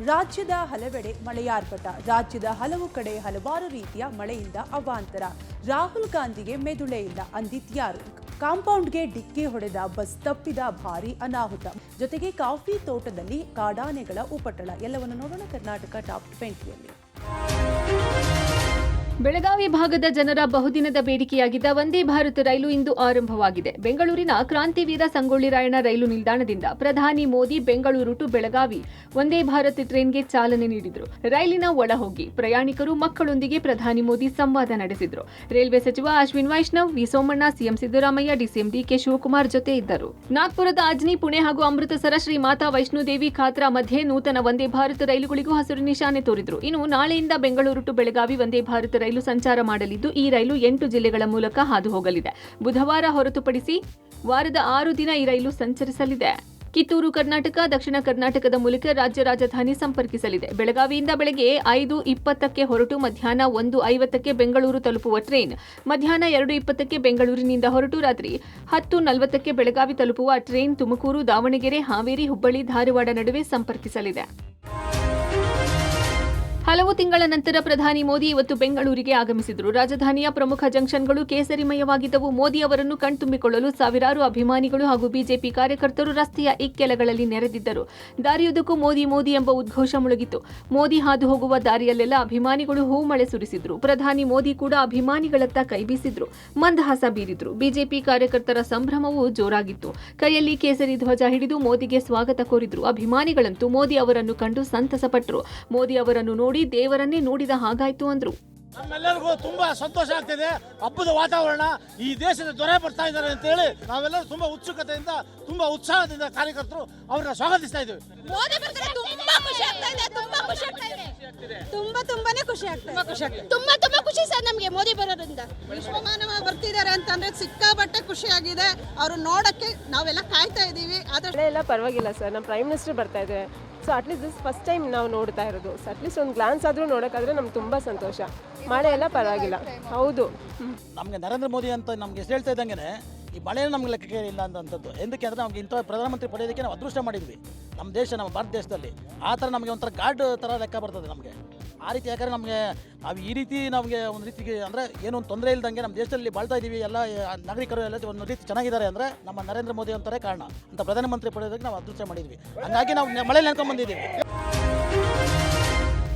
ರಾಜ್ಯದ ಹಲವೆಡೆ ಮಳೆಯಾರ್ಭಟ. ರಾಜ್ಯದ ಹಲವು ಕಡೆ ಹಲವಾರು ರೀತಿಯ ಮಳೆಯಿಂದ ಅವಾಂತರ. ರಾಹುಲ್ ಗಾಂಧಿಗೆ ಮೆದುಳೇ ಇಲ್ಲ ಅಂದಿದ್ಯಾರು? ಕಾಂಪೌಂಡ್ಗೆ ಡಿಕ್ಕಿ ಹೊಡೆದ ಬಸ್ ತಪ್ಪಿದ ಭಾರಿ ಅನಾಹುತ. ಜೊತೆಗೆ ಕಾಫಿ ತೋಟದಲ್ಲಿ ಕಾಡಾನೆಗಳ ಉಪಟಳ. ಎಲ್ಲವನ್ನು ನೋಡೋಣ ಕರ್ನಾಟಕ ಟಾಪ್ 20ಯಲ್ಲಿ. ಬೆಳಗಾವಿ ಭಾಗದ ಜನರ ಬಹುದಿನದ ಬೇಡಿಕೆಯಾಗಿದ್ದ ವಂದೇ ಭಾರತ್ ರೈಲು ಇಂದು ಆರಂಭವಾಗಿದೆ. ಬೆಂಗಳೂರಿನ ಕ್ರಾಂತಿವೀರ ಸಂಗೊಳ್ಳಿ ರಾಯಣ್ಣ ರೈಲು ನಿಲ್ದಾಣದಿಂದ ಪ್ರಧಾನಿ ಮೋದಿ ಬೆಂಗಳೂರು ಟು ಬೆಳಗಾವಿ ವಂದೇ ಭಾರತ್ ಟ್ರೈನ್ಗೆ ಚಾಲನೆ ನೀಡಿದರು. ರೈಲಿನ ಒಳಹೋಗಿ ಪ್ರಯಾಣಿಕರು ಮಕ್ಕಳೊಂದಿಗೆ ಪ್ರಧಾನಿ ಮೋದಿ ಸಂವಾದ ನಡೆಸಿದರು. ರೈಲ್ವೆ ಸಚಿವ ಅಶ್ವಿನ್ ವೈಷ್ಣವ್, ವಿ ಸೋಮಣ್ಣ, ಸಿಎಂ ಸಿದ್ದರಾಮಯ್ಯ, ಡಿಸಿಎಂ ಡಿಕೆ ಶಿವಕುಮಾರ್ ಜೊತೆ ಇದ್ದರು. ನಾಗ್ಪುರದ ಅಜ್ನಿ, ಪುಣೆ ಹಾಗೂ ಅಮೃತಸರ ಶ್ರೀ ಮಾತಾ ವೈಷ್ಣೋದೇವಿ ಖಾತ್ರಾ ಮಧ್ಯೆ ನೂತನ ವಂದೇ ಭಾರತ್ ರೈಲುಗಳಿಗೂ ಹಸಿರು ನಿಶಾನೆ ತೋರಿದರು. ಇನ್ನು ನಾಳೆಯಿಂದ ಬೆಂಗಳೂರು ಟು ಬೆಳಗಾವಿ ವಂದೇ ಭಾರತ್ ರೈಲು ಸಂಚಾರ ಮಾಡಲಿದ್ದು, ಈ ರೈಲು 8 ಜಿಲ್ಲೆಗಳ ಮೂಲಕ ಹಾದು ಹೋಗಲಿದೆ. ಬುಧವಾರ ಹೊರತುಪಡಿಸಿ ವಾರದ 6 ದಿನ ಈ ರೈಲು ಸಂಚರಿಸಲಿದೆ. ಕಿತ್ತೂರು ಕರ್ನಾಟಕ, ದಕ್ಷಿಣ ಕರ್ನಾಟಕದ ಮೂಲಕ ರಾಜ್ಯ ರಾಜಧಾನಿ ಸಂಪರ್ಕಿಸಲಿದೆ. ಬೆಳಗಾವಿಯಿಂದ ಬೆಳಗ್ಗೆ 5:20ಕ್ಕೆ ಹೊರಟು ಮಧ್ಯಾಹ್ನ 1:50ಕ್ಕೆ ಬೆಂಗಳೂರು ತಲುಪುವ ಟ್ರೈನ್ ಮಧ್ಯಾಹ್ನ 2:20ಕ್ಕೆ ಬೆಂಗಳೂರಿನಿಂದ ಹೊರಟು ರಾತ್ರಿ 10:40ಕ್ಕೆ ಬೆಳಗಾವಿ ತಲುಪುವ ಟ್ರೈನ್ ತುಮಕೂರು, ದಾವಣಗೆರೆ, ಹಾವೇರಿ, ಹುಬ್ಬಳ್ಳಿ, ಧಾರವಾಡ ನಡುವೆ ಸಂಪರ್ಕಿಸಲಿದೆ. ಹಲವು ತಿಂಗಳ ನಂತರ ಪ್ರಧಾನಿ ಮೋದಿ ಇವತ್ತು ಬೆಂಗಳೂರಿಗೆ ಆಗಮಿಸಿದರು. ರಾಜಧಾನಿಯ ಪ್ರಮುಖ ಜಂಕ್ಷನ್ಗಳು ಕೇಸರಿಮಯವಾಗಿದ್ದವು. ಮೋದಿ ಅವರನ್ನು ಕಣ್ತುಂಬಿಕೊಳ್ಳಲು ಸಾವಿರಾರು ಅಭಿಮಾನಿಗಳು ಹಾಗೂ ಬಿಜೆಪಿ ಕಾರ್ಯಕರ್ತರು ರಸ್ತೆಯ ಇಕ್ಕೆಲಗಳಲ್ಲಿ ನೆರೆದಿದ್ದರು. ದಾರಿಯುದ್ದಕ್ಕೂ ಮೋದಿ ಮೋದಿ ಎಂಬ ಉದ್ಘೋಷ ಮುಳುಗಿತು. ಮೋದಿ ಹಾದು ಹೋಗುವ ದಾರಿಯಲ್ಲೆಲ್ಲ ಅಭಿಮಾನಿಗಳು ಹೂಮಳೆ ಸುರಿಸಿದ್ರು. ಪ್ರಧಾನಿ ಮೋದಿ ಕೂಡ ಅಭಿಮಾನಿಗಳತ್ತ ಕೈಬೀಸಿದ್ರು, ಮಂದಹಾಸ ಬೀರಿದ್ರು. ಬಿಜೆಪಿ ಕಾರ್ಯಕರ್ತರ ಸಂಭ್ರಮವೂ ಜೋರಾಗಿತ್ತು. ಕೈಯಲ್ಲಿ ಕೇಸರಿ ಧ್ವಜ ಹಿಡಿದು ಮೋದಿಗೆ ಸ್ವಾಗತ ಕೋರಿದ್ರು. ಅಭಿಮಾನಿಗಳಂತೂ ಮೋದಿ ಅವರನ್ನು ಕಂಡು ಸಂತಸಪಟ್ಟರು. ಮೋದಿ ಅವರನ್ನು ನೋಡಿ ದೇವರನ್ನೇ ನೋಡಿದ ಹಾಗಾಯ್ತು ಅಂದ್ರು. ನಮ್ಮೆಲ್ಲರಿಗೂ ತುಂಬಾ ಸಂತೋಷ ಆಗ್ತಿದೆ. ಹಬ್ಬದ ವಾತಾವರಣ, ಈ ದೇಶದ ದೊರೆ ಬರ್ತಾ ಇದ್ದಾರೆ ಅಂತ ಹೇಳಿ ನಾವೆಲ್ಲರೂ ತುಂಬಾ ಉತ್ಸುಕತೆಯಿಂದ, ತುಂಬಾ ಉತ್ಸಾಹದಿಂದ ಕಾರ್ಯಕರ್ತರು ಅವರನ್ನ ಸ್ವಾಗತಿಸ್ತಾ ಇದ್ದೀವಿ. ಮೋದಿ ಬಂದ್ರೆ ತುಂಬಾ ಖುಷಿ ಆಗ್ತಾ ಇದೆ. ತುಂಬಾನೇ ಖುಷಿ ಆಗ್ತಾ ಇದೆ. ತುಂಬಾ ಖುಷಿ ಸರ್ ನಮಗೆ ಮೋದಿ ಬರೋದ್ರಿಂದ. ವಿಶ್ವಮಾನವ ಬರ್ತಿದ್ದಾರೆ ಅಂತಂದ್ರೆ ಸಿಕ್ಕಾಪಟ್ಟೆ ಖುಷಿ ಆಗಿದೆ. ಅವರು ನೋಡಕ್ಕೆ ನಾವೆಲ್ಲ ಕಾಯ್ತಾ ಇದೀವಿ. ಆದ್ರೆ ಎಲ್ಲ ಪರವಾಗಿಲ್ಲ ಸರ್, ನಮ್ಮ ಪ್ರೈಮ್ ಮಿನಿಸ್ಟರ್ ಬರ್ತಾ ಇದ್ದಾರೆ. So at least this first time ನಾವು ನೋಡ್ತಾ ಇರೋದು. ಸೊ ಅಟ್ಲೀಸ್ಟ್ ಒಂದು ಗ್ಲಾನ್ಸ್ ಆದರೂ ನೋಡೋಕ್ಕಾದ್ರೆ ನಮ್ಗೆ ತುಂಬ ಸಂತೋಷ. ಮಳೆ ಎಲ್ಲ ಪರವಾಗಿಲ್ಲ. ಹೌದು, ನಮಗೆ ನರೇಂದ್ರ ಮೋದಿ ಅಂತ ನಮ್ಗೆ ಎಷ್ಟು ಹೇಳ್ತಾ ಇದ್ದಂಗೆ ಈ ಮಳೆನೂ ನಮ್ಗೆ ಲೆಕ್ಕಕ್ಕೆ ಇಲ್ಲ ಅಂತದ್ದು. ಎಂದಕ್ಕೆ ಅಂದರೆ ನಮ್ಗೆ ಇಂಥ ಪ್ರಧಾನಮಂತ್ರಿ ಪಡೆಯೋದಕ್ಕೆ ನಾವು ಅದೃಷ್ಟ ಮಾಡಿದ್ವಿ ನಮ್ಮ ದೇಶ, ನಮ್ಮ ಭಾರತ ದೇಶದಲ್ಲಿ. ಆ ಥರ ನಮಗೆ ಒಂಥರ ಗಾಡ್ ಥರ ಲೆಕ್ಕ ಬರ್ತದೆ ನಮಗೆ. ಆ ರೀತಿ ಯಾಕಂದರೆ ನಮಗೆ ನಾವು ಈ ರೀತಿ ನಮಗೆ ಒಂದು ರೀತಿಗೆ ಅಂದರೆ ಏನೋ ಒಂದು ತೊಂದರೆ ಇಲ್ದಂಗೆ ನಮ್ಮ ದೇಶದಲ್ಲಿ ಬಾಳ್ತಾ ಇದ್ದೀವಿ. ಎಲ್ಲ ನಾಗರಿಕರು ಎಲ್ಲ ಒಂದು ರೀತಿ ಚೆನ್ನಾಗಿದ್ದಾರೆ ಅಂದರೆ ನಮ್ಮ ನರೇಂದ್ರ ಮೋದಿ ಅಂತಾರೆ ಕಾರಣ. ಅಂತ ಪ್ರಧಾನಮಂತ್ರಿ ಪಡೆಯೋದಕ್ಕೆ ನಾವು ಅದೃಷ್ಟ ಮಾಡಿದ್ವಿ. ಹಾಗಾಗಿ ನಾವು ಮಳೆ ನೆನ್ಕೊಂಡ್ಬಂದಿದ್ದೀವಿ.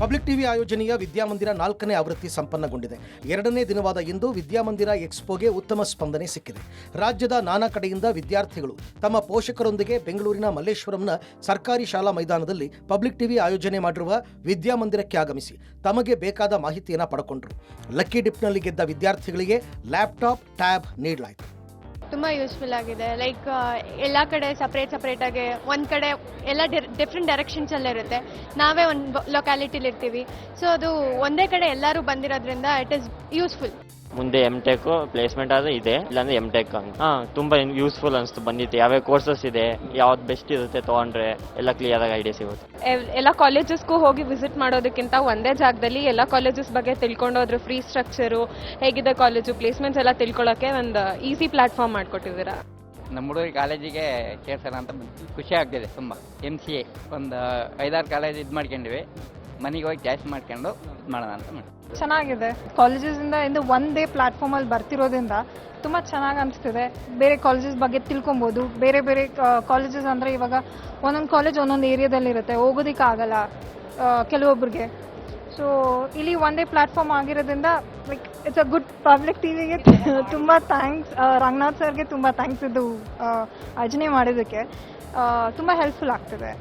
ಪಬ್ಲಿಕ್ ಟಿವಿ ಆಯೋಜನೆಯ ವಿದ್ಯಾಮಂದಿರ 4ನೇ ಆವೃತ್ತಿ ಸಂಪನ್ನಗೊಂಡಿದೆ. 2ನೇ ದಿನವಾದ ಇಂದು ವಿದ್ಯಾಮಂದಿರ ಎಕ್ಸ್ಪೋಗೆ ಉತ್ತಮ ಸ್ಪಂದನೆ ಸಿಕ್ಕಿದೆ. ರಾಜ್ಯದ ನಾನಾ ಕಡೆಯಿಂದ ವಿದ್ಯಾರ್ಥಿಗಳು ತಮ್ಮ ಪೋಷಕರೊಂದಿಗೆ ಬೆಂಗಳೂರಿನ ಮಲ್ಲೇಶ್ವರಂನ ಸರ್ಕಾರಿ ಶಾಲಾ ಮೈದಾನದಲ್ಲಿ ಪಬ್ಲಿಕ್ ಟಿವಿ ಆಯೋಜನೆ ಮಾಡಿರುವ ವಿದ್ಯಾಮಂದಿರಕ್ಕೆ ಆಗಮಿಸಿ ತಮಗೆ ಬೇಕಾದ ಮಾಹಿತಿಯನ್ನು ಪಡ್ಕೊಂಡ್ರು. ಲಕ್ಕಿ ಡಿಪ್ನಲ್ಲಿ ಗೆದ್ದ ವಿದ್ಯಾರ್ಥಿಗಳಿಗೆ ಲ್ಯಾಪ್ಟಾಪ್, ಟ್ಯಾಬ್ ನೀಡಲಾಯಿತು. ತುಂಬ ಯೂಸ್ಫುಲ್ ಆಗಿದೆ. ಲೈಕ್ ಎಲ್ಲ ಕಡೆ ಸಪ್ರೇಟಾಗಿ ಒಂದು ಕಡೆ ಎಲ್ಲ ಡಿಫ್ರೆಂಟ್ ಡೈರೆಕ್ಷನ್ಸಲ್ಲೇ ಇರುತ್ತೆ. ನಾವೇ ಒಂದು ಲೊಕ್ಯಾಲಿಟಿಲಿ ಇರ್ತೀವಿ. ಸೊ ಅದು ಒಂದೇ ಕಡೆ ಎಲ್ಲರೂ ಬಂದಿರೋದ್ರಿಂದ ಇಟ್ ಈಸ್ ಯೂಸ್ಫುಲ್. ಮುಂದೆ ಎಮ್.ಟೆಕ್ ಪ್ಲೇಸ್ಮೆಂಟ್ ಆದ್ರೆ ಇದೆ, ಇಲ್ಲಾಂದ್ರೆ ಎಮ್.ಟೆಕ್ ತುಂಬಾ ಯೂಸ್ಫುಲ್ ಅನಿಸ್ತು. ಬಂದಿತ್ತು ಯಾವ್ಯಾವ ಕೋರ್ಸಸ್ ಇದೆ, ಯಾವ್ದು ಬೆಸ್ಟ್ ಇರುತ್ತೆ ತೊಗೊಂಡ್ರೆ ಎಲ್ಲ ಕ್ಲಿಯರ್ ಆಗಿ ಐಡಿಯಾ ಸಿಗುತ್ತೆ. ಎಲ್ಲ ಕಾಲೇಜಸ್ಗೂ ಹೋಗಿ ವಿಸಿಟ್ ಮಾಡೋದಕ್ಕಿಂತ ಒಂದೇ ಜಾಗದಲ್ಲಿ ಎಲ್ಲ ಕಾಲೇಜಸ್ ಬಗ್ಗೆ ತಿಳ್ಕೊಂಡೋದ್ರು. ಫ್ರೀ ಸ್ಟ್ರಕ್ಚರು ಹೇಗಿದೆ, ಕಾಲೇಜು ಪ್ಲೇಸ್ಮೆಂಟ್ಸ್ ಎಲ್ಲ ತಿಳ್ಕೊಳ್ಳೋಕೆ ಒಂದು ಈಸಿ ಪ್ಲಾಟ್ಫಾರ್ಮ್ ಮಾಡಿಕೊಟ್ಟಿದ್ದೀರಾ. ನಮ್ಮ ಹುಡುಗರು ಕಾಲೇಜಿಗೆ ಸೇರ್ಸೋಣ ಅಂತ ಖುಷಿ ಆಗ್ತಿದೆ ತುಂಬ. MCA ಒಂದು 5-6 ಕಾಲೇಜ್ ಇದು ಮಾಡ್ಕೊಂಡಿವಿ. ಮನೆಗೆ ಹೋಗಿ ಚಾಯ್ಸ್ ಮಾಡ್ಕೊಂಡು ಇದು ಮಾಡೋಣ ಅಂತ ಮಾಡಿ. ಚೆನ್ನಾಗಿದೆ. ಕಾಲೇಜಸ್ಸಿಂದ ಒಂದೇ ಪ್ಲಾಟ್ಫಾರ್ಮಲ್ಲಿ ಬರ್ತಿರೋದ್ರಿಂದ ತುಂಬ ಚೆನ್ನಾಗಿ ಅನಿಸ್ತಿದೆ. ಬೇರೆ ಕಾಲೇಜಸ್ ಬಗ್ಗೆ ತಿಳ್ಕೊಬೋದು. ಬೇರೆ ಕಾಲೇಜಸ್ ಅಂದರೆ ಇವಾಗ ಒಂದೊಂದು ಕಾಲೇಜ್ ಒಂದೊಂದು ಏರಿಯಾದಲ್ಲಿರುತ್ತೆ, ಹೋಗೋದಕ್ಕಾಗಲ್ಲ ಕೆಲವೊಬ್ಬರಿಗೆ. ಸೊ ಇಲ್ಲಿ ಒಂದೇ ಪ್ಲಾಟ್ಫಾರ್ಮ್ ಆಗಿರೋದ್ರಿಂದ like it's a good. Public ಟಿವಿಗೆ ತುಂಬ ಥ್ಯಾಂಕ್ಸ್. ರಂಗನಾಥ್ ಸರ್ಗೆ ತುಂಬ ಥ್ಯಾಂಕ್ಸ್ ಇದು ಯೋಜನೆ ಮಾಡೋದಕ್ಕೆ. ತುಂಬ ಹೆಲ್ಪ್ಫುಲ್ ಆಗ್ತಿದೆ.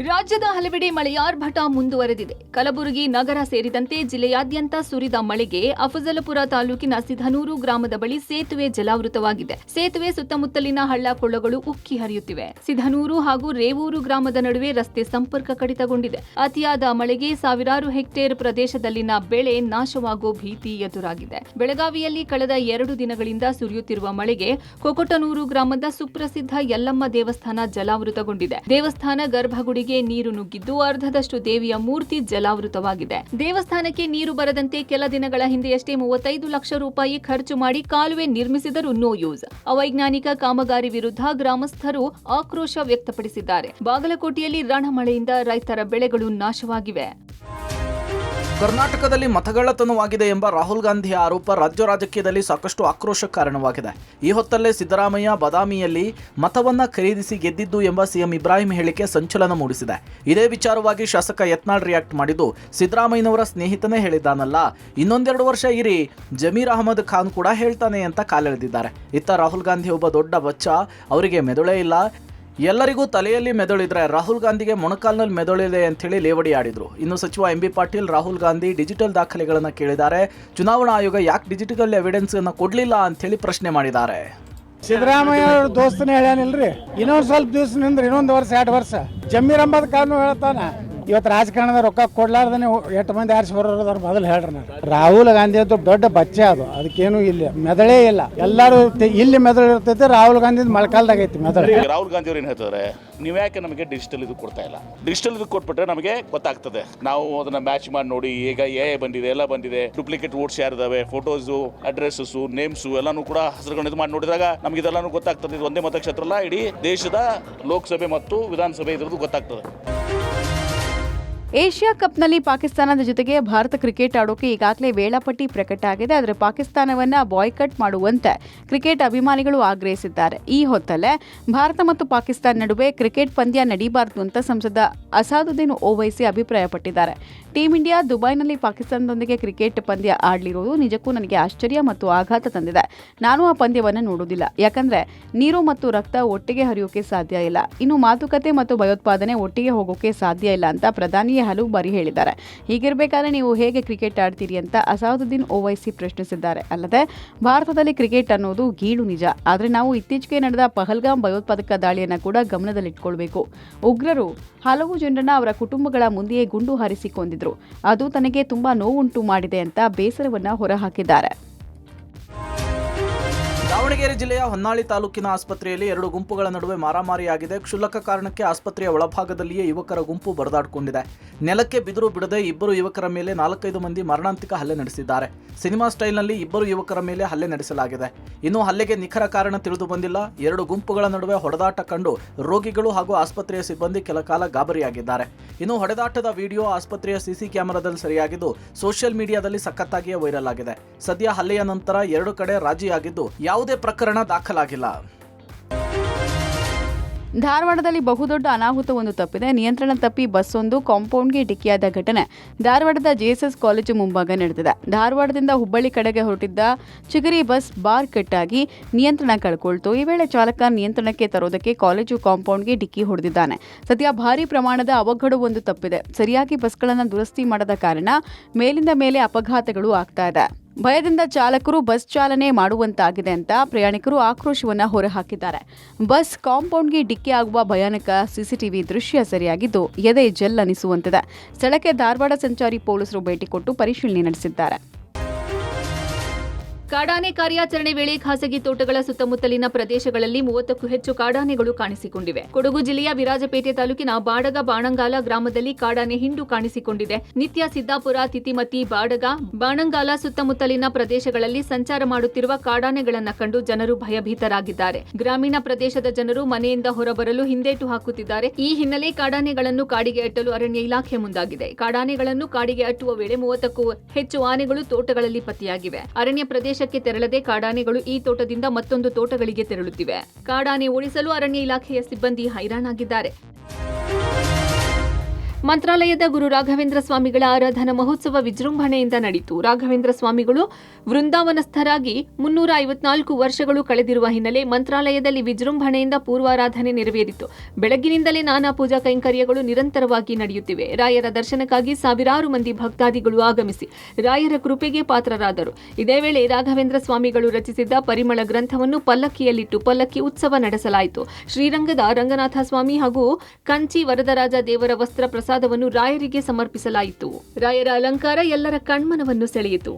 ರಾಜ್ಯದ ಹಲವೆಡೆ ಮಳೆಯಾರ್ಭಟ ಮುಂದುವರೆದಿದೆ. ಕಲಬುರಗಿ ನಗರ ಸೇರಿದಂತೆ ಜಿಲ್ಲೆಯಾದ್ಯಂತ ಸುರಿದ ಮಳೆಗೆ ಅಫಜಲಪುರ ತಾಲೂಕಿನ ಸಿಧನೂರು ಗ್ರಾಮದ ಬಳಿ ಸೇತುವೆ ಜಲಾವೃತವಾಗಿದೆ. ಸೇತುವೆ ಸುತ್ತಮುತ್ತಲಿನ ಹಳ್ಳ ಕೊಳ್ಳಗಳು ಉಕ್ಕಿ ಹರಿಯುತ್ತಿವೆ. ಸಿಧನೂರು ಹಾಗೂ ರೇವೂರು ಗ್ರಾಮದ ನಡುವೆ ರಸ್ತೆ ಸಂಪರ್ಕ ಕಡಿತಗೊಂಡಿದೆ. ಅತಿಯಾದ ಮಳೆಗೆ ಸಾವಿರಾರು ಹೆಕ್ಟೇರ್ ಪ್ರದೇಶದಲ್ಲಿನ ಬೆಳೆ ನಾಶವಾಗುವ ಭೀತಿ ಎದುರಾಗಿದೆ. ಬೆಳಗಾವಿಯಲ್ಲಿ ಕಳೆದ 2 ದಿನಗಳಿಂದ ಸುರಿಯುತ್ತಿರುವ ಮಳೆಗೆ ಕೊಕೊಟನೂರು ಗ್ರಾಮದ ಸುಪ್ರಸಿದ್ಧ ಯಲ್ಲಮ್ಮ ದೇವಸ್ಥಾನ ಜಲಾವೃತಗೊಂಡಿದೆ. ದೇವಸ್ಥಾನ ಗರ್ಭಗುಡಿಗೆ ಬಾವಿಗೆ ನೀರು ನುಗ್ಗಿದ್ದು ಅರ್ಧದಷ್ಟು ದೇವಿಯ ಮೂರ್ತಿ ಜಲಾವೃತವಾಗಿದೆ. ದೇವಸ್ಥಾನಕ್ಕೆ ನೀರು ಬರದಂತೆ ಕೆಲ ದಿನಗಳ ಹಿಂದೆಯಷ್ಟೇ 35 ಲಕ್ಷ ರೂಪಾಯಿ ಖರ್ಚು ಮಾಡಿ ಕಾಲುವೆ ನಿರ್ಮಿಸಿದರೂ ನೋ ಯೂಸ್. ಅವೈಜ್ಞಾನಿಕ ಕಾಮಗಾರಿ ವಿರುದ್ಧ ಗ್ರಾಮಸ್ಥರು ಆಕ್ರೋಶ ವ್ಯಕ್ತಪಡಿಸಿದ್ದಾರೆ. ಬಾಗಲಕೋಟೆಯಲ್ಲಿ ರಣಮಳೆಯಿಂದ ರೈತರ ಬೆಳೆಗಳು ನಾಶವಾಗಿವೆ. ಕರ್ನಾಟಕದಲ್ಲಿ ಮತಗಳ್ಳತನವಾಗಿದೆ ಎಂಬ ರಾಹುಲ್ ಗಾಂಧಿಯ ಆರೋಪ ರಾಜ್ಯ ರಾಜಕೀಯದಲ್ಲಿ ಸಾಕಷ್ಟು ಆಕ್ರೋಶಕ್ಕೆ ಕಾರಣವಾಗಿದೆ. ಈ ಹೊತ್ತಲ್ಲೇ ಸಿದ್ದರಾಮಯ್ಯ ಬಾದಾಮಿಯಲ್ಲಿ ಮತವನ್ನ ಖರೀದಿಸಿ ಗೆದ್ದಿದ್ದು ಎಂಬ ಸಿಎಂ ಇಬ್ರಾಹಿಂ ಹೇಳಿಕೆ ಸಂಚಲನ ಮೂಡಿಸಿದೆ. ಇದೇ ವಿಚಾರವಾಗಿ ಶಾಸಕ ಯತ್ನಾಳ್ ರಿಯಾಕ್ಟ್ ಮಾಡಿದ್ದು, ಸಿದ್ದರಾಮಯ್ಯನವರ ಸ್ನೇಹಿತನೇ ಹೇಳಿದ್ದಾನಲ್ಲ, ಇನ್ನೊಂದೆರಡು ವರ್ಷ ಇರಿ, ಜಮೀರ್ ಅಹಮದ್ ಖಾನ್ ಕೂಡ ಹೇಳ್ತಾನೆ ಅಂತ ಕಾಲೆಳೆದಿದ್ದಾರೆ. ಇತ್ತ ರಾಹುಲ್ ಗಾಂಧಿ ಒಬ್ಬ ದೊಡ್ಡ ಬಚ್ಚ, ಅವರಿಗೆ ಮೆದುಳೇ ಇಲ್ಲ, ಎಲ್ಲರಿಗೂ ತಲೆಯಲ್ಲಿ ಮೆದುಳಿದ್ರೆ ರಾಹುಲ್ ಗಾಂಧಿಗೆ ಮೊಣಕಾಲ್ನಲ್ಲಿ ಮೆದುಳಿದೆ ಅಂತೇಳಿ ಲೇವಡಿ ಆಡಿದ್ರು. ಇನ್ನು ಸಚಿವ ಎಂಬಿ ಪಾಟೀಲ್ ರಾಹುಲ್ ಗಾಂಧಿ ಡಿಜಿಟಲ್ ದಾಖಲೆಗಳನ್ನು ಕೇಳಿದ್ದಾರೆ. ಚುನಾವಣಾ ಆಯೋಗ ಯಾಕೆ ಡಿಜಿಟಲ್ ಎವಿಡೆನ್ಸ್ ಅನ್ನು ಕೊಡ್ಲಿಲ್ಲ ಅಂತೇಳಿ ಪ್ರಶ್ನೆ ಮಾಡಿದ್ದಾರೆ. ಸಿದ್ದರಾಮಯ್ಯ ಅವ್ರ ದೋಸ್ತನೇ ಹೇಳ್ಯಾನಿಲ್ರಿ, ಇನ್ನೊಂದು ಸ್ವಲ್ಪ ದಿವಸ ನಿಂದ್ರೆ ಇನ್ನೊಂದು ವರ್ಷ 2 ವರ್ಷ ಜಮೀರ್ ಅಹಮದ್ ಖಾನ್ ಹೇಳ್ತಾನ. ಇವತ್ತು ರಾಜಕಾರಣದ ರೊಕ್ಕ ಕೊಡ್ಲಾರ್ದೇ 8 ಮಂದಿ ಆರಿಸಿ ಬರೋದ್ರ ಮೊದಲು ಹೇಳ್ರಿ. ರಾಹುಲ್ ಗಾಂಧಿ ಅಂತ ದೊಡ್ಡ ಬಚ್ಚೆ, ಅದಕ್ಕೇನು ಇಲ್ಲ, ಮೆದಳೇ ಇಲ್ಲ. ಎಲ್ಲರೂ ಇಲ್ಲಿ ಮೆದಳು ಇರ್ತೈತೆ, ರಾಹುಲ್ ಗಾಂಧಿ ಮೊಳಕಾಲ್ದಾಗ ಐತಿ ಮೆದಳು. ರಾಹುಲ್ ಗಾಂಧಿ ಅವ್ರು ಏನು ಹೇಳ್ತಾರೆ, ನೀವು ಯಾಕೆ ನಮಗೆ ಡಿಜಿಟಲ್ ಇದು ಕೊಡ್ತಾ ಇಲ್ಲ? ಡಿಜಿಟಲ್ ಇದು ಕೊಟ್ಬಿಟ್ರೆ ನಮಗೆ ಗೊತ್ತಾಗ್ತದೆ, ನಾವು ಅದನ್ನ ಮ್ಯಾಚ್ ಮಾಡಿ ನೋಡಿ. ಈಗ ಬಂದಿದೆ, ಎಲ್ಲ ಬಂದಿದೆ, ಡೂಪ್ಲಿಕೇಟ್ ವೋಟ್ಸ್ ಯಾರಿದಾವೆ, ಫೋಟೋಸು, ಅಡ್ರೆಸ್ಸು, ನೇಮ್ಸು ಎಲ್ಲಾನು ಕೂಡ ಹಸಿರುಗಳು ಇದು ಮಾಡಿ ನೋಡಿದಾಗ ನಮ್ಗೆ ಇದೆಲ್ಲಾನು ಗೊತ್ತಾಗ್ತದೆ. ಇದು ಒಂದೇ ಮತಕ್ಷೇತ್ರ ಅಲ್ಲ, ಇಡೀ ದೇಶದ ಲೋಕಸಭೆ ಮತ್ತು ವಿಧಾನಸಭೆ ಇದ್ರದ್ದು ಗೊತ್ತಾಗ್ತದೆ. ಏಷ್ಯಾ ಕಪ್ನಲ್ಲಿ ಪಾಕಿಸ್ತಾನದ ಜೊತೆಗೆ ಭಾರತ ಕ್ರಿಕೆಟ್ ಆಡೋಕೆ ಈಗಾಗಲೇ ವೇಳಾಪಟ್ಟಿ ಪ್ರಕಟ ಆಗಿದೆ. ಆದರೆ ಪಾಕಿಸ್ತಾನವನ್ನು ಬಾಯ್ಕಟ್ ಮಾಡುವಂತೆ ಕ್ರಿಕೆಟ್ ಅಭಿಮಾನಿಗಳು ಆಗ್ರಹಿಸಿದ್ದಾರೆ. ಈ ಹೊತ್ತಲ್ಲೇ ಭಾರತ ಮತ್ತು ಪಾಕಿಸ್ತಾನ ನಡುವೆ ಕ್ರಿಕೆಟ್ ಪಂದ್ಯ ನಡೀಬಾರದು ಅಂತ ಸಂಸದ ಅಸಾದುದ್ದೀನ್ ಓವೈಸಿ ಅಭಿಪ್ರಾಯಪಟ್ಟಿದ್ದಾರೆ. ಟೀಮ್ ಇಂಡಿಯಾ ದುಬೈನಲ್ಲಿ ಪಾಕಿಸ್ತಾನದೊಂದಿಗೆ ಕ್ರಿಕೆಟ್ ಪಂದ್ಯ ಆಡಲಿರುವುದು ನಿಜಕ್ಕೂ ನನಗೆ ಆಶ್ಚರ್ಯ ಮತ್ತು ಆಘಾತ ತಂದಿದೆ. ನಾನು ಆ ಪಂದ್ಯವನ್ನು ನೋಡುವುದಿಲ್ಲ, ಯಾಕಂದ್ರೆ ನೀರು ಮತ್ತು ರಕ್ತ ಒಟ್ಟಿಗೆ ಹರಿಯೋಕೆ ಸಾಧ್ಯ ಇಲ್ಲ. ಇನ್ನು ಮಾತುಕತೆ ಮತ್ತು ಭಯೋತ್ಪಾದನೆ ಒಟ್ಟಿಗೆ ಹೋಗೋಕೆ ಸಾಧ್ಯ ಇಲ್ಲ ಅಂತ ಪ್ರಧಾನಿ ಹಲವು ಬಾರಿ ಹೇಳಿದ್ದಾರೆ. ಹೀಗಿರಬೇಕಾದ್ರೆ ನೀವು ಹೇಗೆ ಕ್ರಿಕೆಟ್ ಆಡ್ತೀರಿ ಅಂತ ಅಸಾದುದ್ದೀನ್ ಓವೈಸಿ ಪ್ರಶ್ನಿಸಿದ್ದಾರೆ. ಅಲ್ಲದೆ ಭಾರತದಲ್ಲಿ ಕ್ರಿಕೆಟ್ ಅನ್ನೋದು ಗೀಳು ನಿಜ, ಆದರೆ ನಾವು ಇತ್ತೀಚೆಗೆ ನಡೆದ ಪಹಲ್ಗಾಮ್ ಭಯೋತ್ಪಾದಕ ದಾಳಿಯನ್ನು ಕೂಡ ಗಮನದಲ್ಲಿಟ್ಕೊಳ್ಬೇಕು. ಉಗ್ರರು ಹಲವು ಜನರನ್ನ ಅವರ ಕುಟುಂಬಗಳ ಮುಂದೆಯೇ ಗುಂಡು ಹಾರಿಸಿಕೊಂಡಿದ್ರು. ಅದು ತನಗೆ ತುಂಬಾ ನೋವುಂಟು ಮಾಡಿದೆ ಅಂತ ಬೇಸರವನ್ನ ಹೊರಹಾಕಿದ್ದಾರೆ. ದಾವಣಗೆರೆ ಜಿಲ್ಲೆಯ ಹೊನ್ನಾಳಿ ತಾಲೂಕಿನ ಆಸ್ಪತ್ರೆಯಲ್ಲಿ 2 ಗುಂಪುಗಳ ನಡುವೆ ಮಾರಾಮಾರಿಯಾಗಿದೆ. ಕ್ಷುಲ್ಲಕ ಕಾರಣಕ್ಕೆ ಆಸ್ಪತ್ರೆಯ ಒಳಭಾಗದಲ್ಲಿಯೇ ಯುವಕರ ಗುಂಪು ಬಡದಾಡಿಕೊಂಡಿದೆ. ನೆಲಕ್ಕೆ ಬಿದಿರು ಬಿಡದೆ 2 ಯುವಕರ ಮೇಲೆ 4-5 ಮಂದಿ ಮಾರಣಾಂತಿಕ ಹಲ್ಲೆ ನಡೆಸಿದ್ದಾರೆ. ಸಿನಿಮಾ ಸ್ಟೈಲ್ನಲ್ಲಿ 2 ಯುವಕರ ಮೇಲೆ ಹಲ್ಲೆ ನಡೆಸಲಾಗಿದೆ. ಇನ್ನು ಹಲ್ಲೆಗೆ ನಿಖರ ಕಾರಣ ತಿಳಿದು ಬಂದಿಲ್ಲ. 2 ಗುಂಪುಗಳ ನಡುವೆ ಹೊಡೆದಾಟ ಕಂಡು ರೋಗಿಗಳು ಹಾಗೂ ಆಸ್ಪತ್ರೆಯ ಸಿಬ್ಬಂದಿ ಕೆಲ ಕಾಲ ಗಾಬರಿಯಾಗಿದ್ದಾರೆ. ಇನ್ನು ಹೊಡೆದಾಟದ ವಿಡಿಯೋ ಆಸ್ಪತ್ರೆಯ ಸಿಸಿ ಕ್ಯಾಮೆರಾದಲ್ಲಿ ಸರಿಯಾಗಿದ್ದು ಸೋಷಿಯಲ್ ಮೀಡಿಯಾದಲ್ಲಿ ಸಖತ್ತಾಗಿಯೇ ವೈರಲ್ ಆಗಿದೆ. ಸದ್ಯ ಹಲ್ಲೆಯ ನಂತರ 2 ಕಡೆ ರಾಜಿಯಾಗಿದ್ದು ಯಾವುದೇ ಪ್ರಕರಣ ದಾಖಲಾಗಿಲ್ಲ. ಧಾರವಾಡದಲ್ಲಿ ಬಹುದೊಡ್ಡ ಅನಾಹುತವೊಂದು ತಪ್ಪಿದೆ. ನಿಯಂತ್ರಣ ತಪ್ಪಿ ಬಸ್ಸೊಂದು ಕಾಂಪೌಂಡ್ಗೆ ಡಿಕ್ಕಿಯಾದ ಘಟನೆ ಧಾರವಾಡದ ಜೆಎಸ್ಎಸ್ ಕಾಲೇಜು ಮುಂಭಾಗ ನಡೆದಿದೆ. ಧಾರವಾಡದಿಂದ ಹುಬ್ಬಳ್ಳಿ ಕಡೆಗೆ ಹೊರಟಿದ್ದ ಚಿಗರಿ ಬಸ್ ಬಾರ್ ಕಟ್ಟಾಗಿ ನಿಯಂತ್ರಣ ಕಳ್ಕೊಳ್ತು. ಈ ವೇಳೆ ಚಾಲಕ ನಿಯಂತ್ರಣಕ್ಕೆ ತರೋದಕ್ಕೆ ಕಾಲೇಜು ಕಾಂಪೌಂಡ್ಗೆ ಡಿಕ್ಕಿ ಹೊಡೆದಿದ್ದಾನೆ. ಸದ್ಯ ಭಾರೀ ಪ್ರಮಾಣದ ಅವಘಡವೊಂದು ತಪ್ಪಿದೆ. ಸರಿಯಾಗಿ ಬಸ್ಗಳನ್ನು ದುರಸ್ತಿ ಮಾಡದ ಕಾರಣ ಮೇಲಿಂದ ಮೇಲೆ ಅಪಘಾತಗಳು ಆಗ್ತಾ ಇದೆ. ಭಯದಿಂದ ಚಾಲಕರು ಬಸ್ ಚಾಲನೆ ಮಾಡುವಂತಾಗಿದೆ ಅಂತ ಪ್ರಯಾಣಿಕರು ಆಕ್ರೋಶವನ್ನ ಹೊರಹಾಕಿದ್ದಾರೆ. ಬಸ್ ಕಾಂಪೌಂಡ್ಗೆ ಡಿಕ್ಕಿ ಆಗುವ ಭಯಾನಕ ಸಿಸಿಟಿವಿ ದೃಶ್ಯ ಸರಿಯಾಗಿದ್ದು ಎದೆ ಜೆಲ್ ಅನಿಸುವಂತಿದೆ. ಸ್ಥಳಕ್ಕೆ ಧಾರವಾಡ ಸಂಚಾರಿ ಪೊಲೀಸರು ಭೇಟಿ ಕೊಟ್ಟು ಪರಿಶೀಲನೆ ನಡೆಸಿದ್ದಾರೆ. ಕಾಡಾನೆ ಕಾರ್ಯಾಚರಣೆ ವೇಳೆ ಖಾಸಗಿ ತೋಟಗಳ ಸುತ್ತಮುತ್ತಲಿನ ಪ್ರದೇಶಗಳಲ್ಲಿ 30ಕ್ಕೂ ಹೆಚ್ಚು ಕಾಡಾನೆಗಳು ಕಾಣಿಸಿಕೊಂಡಿವೆ. ಕೊಡಗು ಜಿಲ್ಲೆಯ ವಿರಾಜಪೇಟೆ ತಾಲೂಕಿನ ಬಾಡಗ ಬಾಣಂಗಾಲ ಗ್ರಾಮದಲ್ಲಿ ಕಾಡಾನೆ ಹಿಂಡು ಕಾಣಿಸಿಕೊಂಡಿದೆ. ನಿತ್ಯ ಸಿದ್ದಾಪುರ, ತಿತಿಮತಿ, ಬಾಡಗ, ಬಾಣಂಗಾಲ ಸುತ್ತಮುತ್ತಲಿನ ಪ್ರದೇಶಗಳಲ್ಲಿ ಸಂಚಾರ ಮಾಡುತ್ತಿರುವ ಕಾಡಾನೆಗಳನ್ನು ಕಂಡು ಜನರು ಭಯಭೀತರಾಗಿದ್ದಾರೆ. ಗ್ರಾಮೀಣ ಪ್ರದೇಶದ ಜನರು ಮನೆಯಿಂದ ಹೊರಬರಲು ಹಿಂದೇಟು ಹಾಕುತ್ತಿದ್ದಾರೆ. ಈ ಹಿನ್ನೆಲೆ ಕಾಡಾನೆಗಳನ್ನು ಕಾಡಿಗೆ ಅಟ್ಟಲು ಅರಣ್ಯ ಇಲಾಖೆ ಮುಂದಾಗಿದೆ. ಕಾಡಾನೆಗಳನ್ನು ಕಾಡಿಗೆ ಅಟ್ಟುವ ವೇಳೆ 30ಕ್ಕೂ ಹೆಚ್ಚು ಆನೆಗಳು ತೋಟಗಳಲ್ಲಿ ಪತ್ತೆಯಾಗಿವೆ. ಅರಣ್ಯ ಪ್ರದೇಶ ತೆರಳದೆ ಕಾಡಾನೆಗಳು ಈ ತೋಟದಿಂದ ಮತ್ತೊಂದು ತೋಟಗಳಿಗೆ ತೆರಳುತ್ತಿವೆ. ಕಾಡಾನೆ ಓಡಿಸಲು ಅರಣ್ಯ ಇಲಾಖೆಯ ಸಿಬ್ಬಂದಿ ಹೈರಾಣಾಗಿದ್ದಾರೆ. ಮಂತ್ರಾಲಯದ ಗುರು ರಾಘವೇಂದ್ರ ಸ್ವಾಮಿಗಳ ಆರಾಧನಾ ಮಹೋತ್ಸವ ವಿಜೃಂಭಣೆಯಿಂದ ನಡೆಯಿತು. ರಾಘವೇಂದ್ರ ಸ್ವಾಮಿಗಳು ವೃಂದಾವನಸ್ಥರಾಗಿ 354 ವರ್ಷಗಳು ಕಳೆದಿರುವ ಹಿನ್ನೆಲೆ ಮಂತ್ರಾಲಯದಲ್ಲಿ ವಿಜೃಂಭಣೆಯಿಂದ ಪೂರ್ವಾರಾಧನೆ ನೆರವೇರಿತು. ಬೆಳಗ್ಗಿನಿಂದಲೇ ನಾನಾ ಪೂಜಾ ಕೈಂಕರ್ಯಗಳು ನಿರಂತರವಾಗಿ ನಡೆಯುತ್ತಿವೆ. ರಾಯರ ದರ್ಶನಕ್ಕಾಗಿ ಸಾವಿರಾರು ಮಂದಿ ಭಕ್ತಾದಿಗಳು ಆಗಮಿಸಿ ರಾಯರ ಕೃಪೆಗೆ ಪಾತ್ರರಾದರು. ಇದೇ ವೇಳೆ ರಾಘವೇಂದ್ರ ಸ್ವಾಮಿಗಳು ರಚಿಸಿದ್ದ ಪರಿಮಳ ಗ್ರಂಥವನ್ನು ಪಲ್ಲಕ್ಕಿಯಲ್ಲಿಟ್ಟು ಪಲ್ಲಕ್ಕಿ ಉತ್ಸವ ನಡೆಸಲಾಯಿತು. ಶ್ರೀರಂಗದ ರಂಗನಾಥ ಸ್ವಾಮಿ ಹಾಗೂ ಕಂಚಿ ವರದರಾಜ ದೇವರ ವಸ್ತ್ರ ಪ್ರಸಾದವನ್ನು ರಾಯರಿಗೆ ಸಮರ್ಪಿಸಲಾಯಿತು. ರಾಯರ ಅಲಂಕಾರ ಎಲ್ಲರ ಕಣ್ಮನವನ್ನು ಸೆಳೆಯಿತು.